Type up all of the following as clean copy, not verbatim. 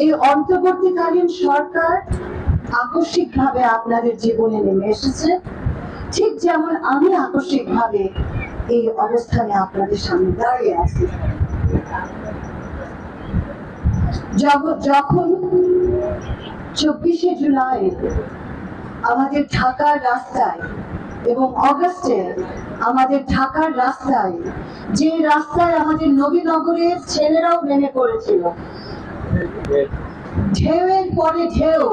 এই অন্তর্বর্তীকালীন সরকার আকস্মিকভাবে আপনাদের জীবনে নেমে এসেছে, ঠিক যেমন আমি আকস্মিকভাবে এই অবস্থানে আপনাদের সামনে দাঁড়িয়ে আছি। যখন 24শে জুলাই আমাদের ঢাকার রাস্তায় এবং অগস্টে আমাদের ঢাকার রাস্তায়, যে রাস্তায় আমাদের নবীনগরের ছেলেরাও নেমে পড়েছিল, ঢেউয়ের পরে ঢেউ,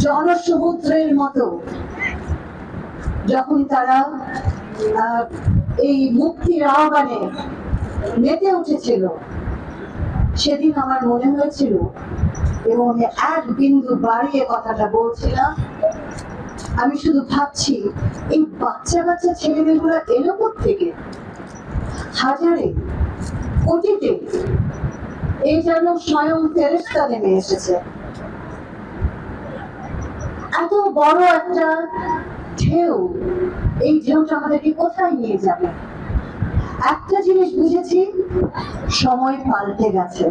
জনসমুদ্রের মতো যখন তারা এই মুক্তির আহ্বানে মেতে উঠেছিল, সেদিন আমার মনে হয়েছিল, এবং আমি এক বিন্দু বাড়িয়ে কথাটা বলছিলাম, আমি শুধু ভাবছি এই বাচ্চা বাচ্চা ছেলেমেয়েগুলো এলো থেকে হাজারে কোটিতে, এই যেন স্বয়ং ফেরেশতা নেমে এসেছে। এত বড় একটা ঢেউ, এই ঢেউটা আমাদেরকে কোথায় নিয়ে যাবে? একটা জিনিস বুঝেছি, সময় পাল্টে গেছে।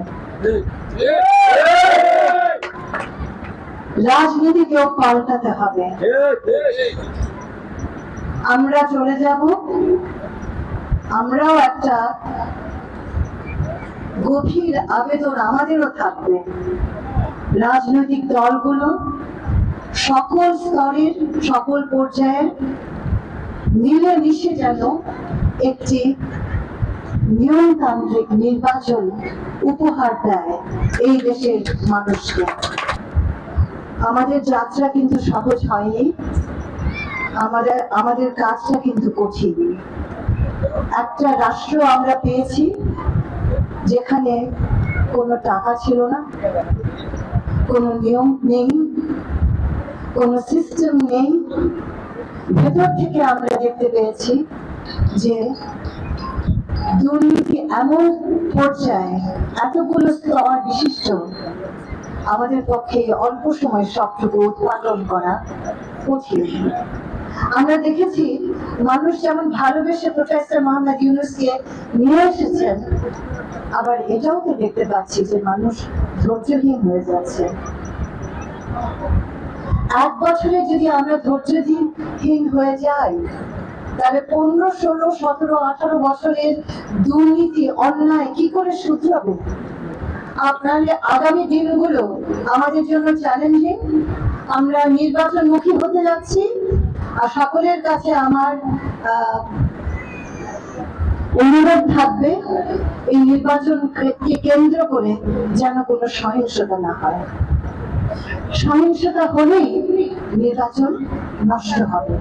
রাজনীতিকেও পাল্টাতে হবে। আমরা চলে যাব, আমরাও একটা গভীর আবেদন আমাদেরও থাকবে, রাজনৈতিক দলগুলো সকল স্তরের সকল পর্যায়ের মিলেমিশে যেন একটি নিয়মতান্ত্রিক নির্বাচন উপহার দেয় এই দেশের মানুষকে। আমাদের যাত্রা কিন্তু সহজ হয়নি, আমাদের কাজটা কিন্তু কঠিন। একটা রাষ্ট্র আমরা পেয়েছি যেখানে কোনো টাকা ছিল না, কোনো নিয়ম নেই, কোনো সিস্টেম নেই। ভেতর থেকে আমরা দেখতে পেয়েছি যে দুর্নীতি এমন পর্যায়ে, এতগুলো স্তর বিশিষ্ট, আমাদের পক্ষে অল্প সময় সবটুকু উৎপাদন করা কঠিন। আমরা দেখেছি মানুষ যেমন ভালোবেসে প্রফেসর মোহাম্মদ ইউনূসকে নিয়ে এসেছেন, আবার এটাও তো দেখতে পাচ্ছি যে মানুষ ধৈর্যহীন হয়ে যাচ্ছে। এক বছরে যদি আমরা ধৈর্যহীন হয়ে যাই, তাহলে 15, 16, 17, 18 বছরের দুর্নীতি, অন্যায় কি করে শুধরাবে? আপনার আগামী দিনগুলো আমাদের জন্য চ্যালেঞ্জিং। আমরা নির্বাচনমুখী হতে যাচ্ছি, আর সকলের কাছে আমার অনুরোধ থাকবে, এই নির্বাচনকে কেন্দ্র করে যেন কোনো সহিংসতা না হয়। সহিংসতা হলেই নির্বাচন নষ্ট হবে।